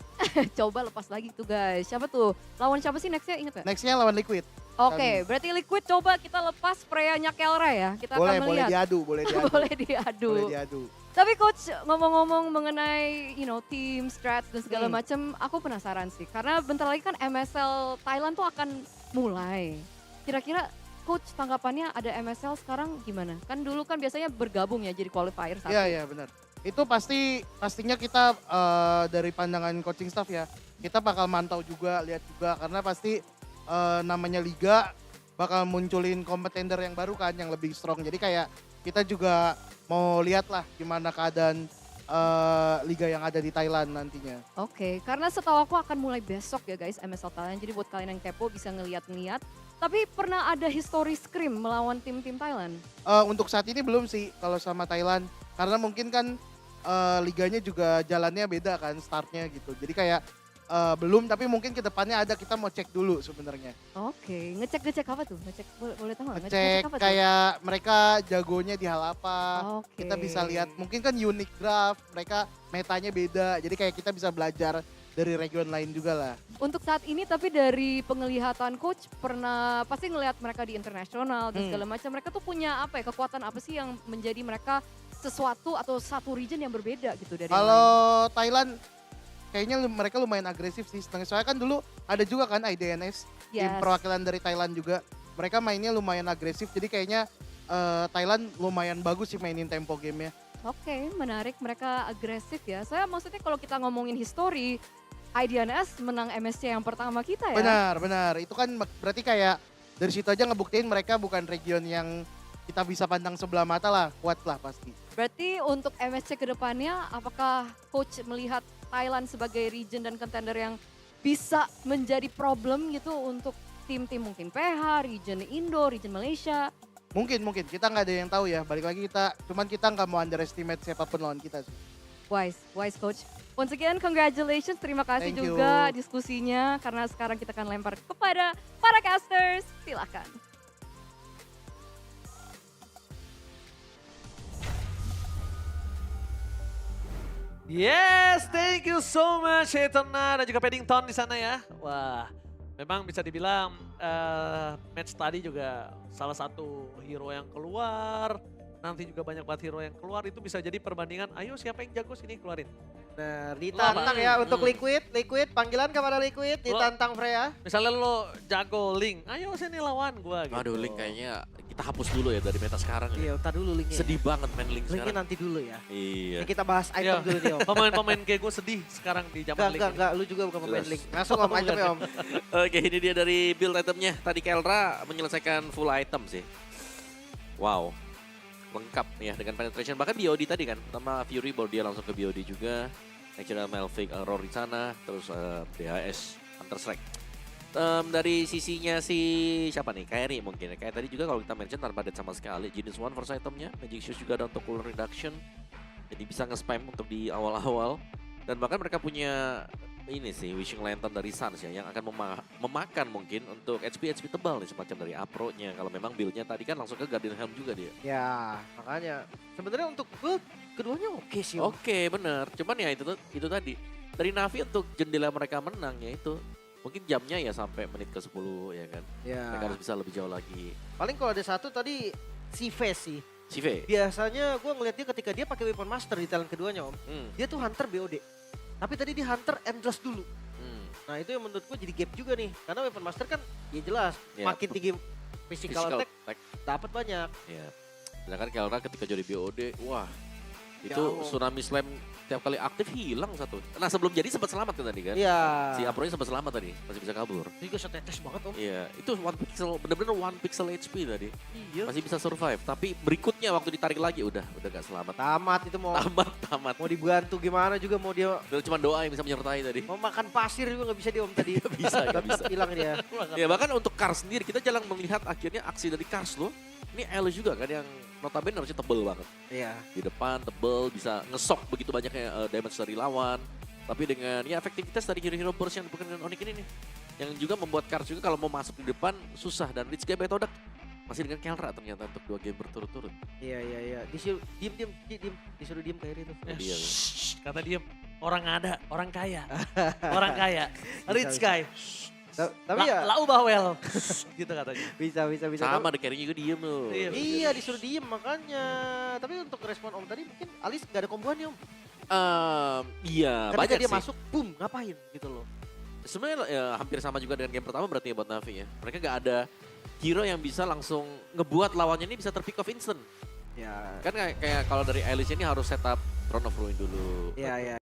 Coba lepas lagi tuh guys. Siapa tuh? Lawan siapa sih nextnya inget gak? Nextnya lawan Liquid. Oke, berarti Liquid coba kita lepas Freya-nya Kelra ya. Kita Boleh, akan boleh melihat. diadu, boleh diadu. Boleh diadu. Boleh diadu. Tapi coach ngomong-ngomong mengenai team, strats dan segala Hmm. macam, aku penasaran sih. Karena bentar lagi kan MSL Thailand tuh akan mulai. Kira-kira coach tanggapannya ada MSL sekarang gimana? Kan dulu kan biasanya bergabung ya jadi qualifier satu. Iya, iya benar. Itu pastinya kita dari pandangan coaching staff ya, kita bakal mantau juga, lihat juga karena pasti namanya liga bakal munculin kompetender yang baru kan yang lebih strong. Jadi kayak kita juga mau lihat lah gimana keadaan liga yang ada di Thailand nantinya. Oke, karena setahu aku akan mulai besok ya guys MSL Thailand. Jadi buat kalian yang kepo bisa ngeliat-ngeliat. Tapi pernah ada history scrim melawan tim-tim Thailand? Untuk saat ini belum sih kalau sama Thailand, karena mungkin kan liganya juga jalannya beda kan startnya gitu. Jadi kayak belum, tapi mungkin ke depannya ada, kita mau cek dulu sebenarnya. Oke, ngecek apa tuh? Ngecek boleh tahu nggak? Cek apa tuh? kayak mereka jagonya di hal apa. Oke. Kita bisa lihat, mungkin kan unique draft, mereka metanya beda. Jadi kayak kita bisa belajar dari region lain juga lah. Untuk saat ini tapi dari penglihatan coach pernah pasti ngelihat mereka di internasional dan segala macam. Mereka tuh punya apa ya, kekuatan apa sih yang menjadi mereka sesuatu atau satu region yang berbeda gitu dari yang lain? Kalau Thailand, kayaknya mereka lumayan agresif sih. Soalnya kan dulu ada juga kan IDNS, tim Yes. perwakilan dari Thailand juga. Mereka mainnya lumayan agresif, jadi kayaknya Thailand lumayan bagus sih mainin tempo gamenya. Oke, menarik. Mereka agresif ya. Saya maksudnya kalau kita ngomongin history, IDNS menang MSC yang pertama kita ya. Benar. Itu kan berarti kayak dari situ aja ngebuktiin mereka bukan region yang kita bisa pandang sebelah mata lah, kuat lah pasti. Berarti untuk MSC ke depannya, apakah coach melihat Thailand sebagai region dan contender yang bisa menjadi problem gitu untuk tim-tim mungkin PH, region Indo, region Malaysia? Mungkin kita nggak ada yang tahu ya. Balik lagi cuman kita nggak mau underestimate siapapun lawan kita sih. Wise coach. Once again, congratulations. Terima kasih Thank you. juga diskusinya. Karena sekarang kita akan lempar kepada para casters. Silakan. Yes, thank you so much Etona dan juga Paddington di sana ya. Wah, memang bisa dibilang match tadi juga salah satu hero yang keluar. Nanti juga banyak banget hero yang keluar, itu bisa jadi perbandingan. Ayo siapa yang jago sini keluarin. Nah, ditantang ya untuk Liquid, panggilan kepada Liquid, ditantang Freya. Misalnya lo jago Link, ayo sini lawan gua gitu. Aduh, Link kayaknya kita hapus dulu ya dari meta sekarang. Ya. Iya, ntar dulu Linknya. Sedih banget main Link Linknya sekarang. nanti dulu ya. Iya. Ini kita bahas item dulu nih Om. Pemain-pemain kayak gue sedih sekarang di zaman Link. Enggak, lu juga bukan pemain Jelas. Link. Langsung Om item ya Om. Oke, ini dia dari build itemnya. Tadi Kelra menyelesaikan full item sih. Wow. Lengkap ya dengan penetration. Bahkan BOD tadi kan. Pertama Fury baru dia langsung ke BOD juga. Natural Malphite Rory di sana. Terus DHS Hunter Strike. Dari sisinya si siapa nih? Kairi mungkin ya. Kayak tadi juga kalau kita mention tanpa dead sama sekali. Genius One first itemnya. Magic Shoes juga ada untuk cooldown reduction. Jadi bisa nge-spam untuk di awal-awal. Dan bahkan mereka punya ini sih Wishing Lantern dari Suns ya yang akan memakan mungkin untuk HP tebal nih semacam dari Apro-nya kalau memang build-nya tadi kan langsung ke Guardian Helm juga dia. Ya, makanya sebenarnya untuk build keduanya oke sih Om. Oke, bener. Cuman ya itu tadi dari Navi untuk jendela mereka menang ya itu mungkin jamnya ya sampai menit ke 10 ya kan. Ya. Mereka harus bisa lebih jauh lagi. Paling kalau ada satu tadi si Face sih. Cive. Biasanya gue ngeliat dia ketika dia pakai Weapon Master di talent keduanya Om. Dia tuh Hunter BOD. Tapi tadi dia Hunter Endless dulu. Nah itu yang menurut gue jadi gap juga nih. Karena Weapon Master kan ya jelas Ya, makin tinggi physical attack dapat banyak. Ya. Sedangkan Kelra ketika jadi BOD, wah itu Jauh. Tsunami Slam tiap kali aktif hilang satu. Nah sebelum jadi sempat selamat kan tadi kan? Iya. Si Apro-nya sempat selamat tadi, masih bisa kabur. Itu juga setetes banget Om. Iya, itu one pixel, bener-bener one pixel HP tadi. Iya. Masih bisa survive, tapi berikutnya waktu ditarik lagi udah gak selamat. Tamat itu mau Tamat. mau dibantu gimana juga mau dia Itu cuma doa yang bisa menyertai tadi. mau makan pasir juga nggak bisa dia Om tadi. Gak bisa. Hilang dia. Ya bahkan untuk Kars sendiri, kita jarang melihat akhirnya aksi dari Kars loh. Ini Alice juga kan yang notabene harusnya tebel banget. Iya. Di depan tebel, bisa ngesok begitu banyaknya damage dari lawan. Tapi dengan ya efektivitas dari hero-hero burst yang bukan dengan Onyx ini nih. Yang juga membuat Kars juga kalau mau masuk di depan susah. Dan Rich Guy Betodak masih dengan Kelra ternyata untuk 2 game berturut-turut. Iya. Disuruh diem. Disuruh diem kayak itu. Dia. Kata dia orang ada, orang kaya. Orang kaya. Rich guy. Tapi ya Lau bawel. Gitu katanya. bisa. Sama The Carry juga diem loh. Iya disuruh diem makanya. Tapi untuk respon Om tadi mungkin Alice gak ada komboan ya Om. Iya, Ketika banyak dia sih. masuk, boom ngapain gitu loh. Sebenarnya ya, hampir sama juga dengan game pertama berarti ya buat Navi ya. Mereka gak ada hero yang bisa langsung ngebuat lawannya ini bisa terpick off instant. Ya. Kan kayak kalau dari Alice ini harus setup Throne of Ruin dulu. Iya.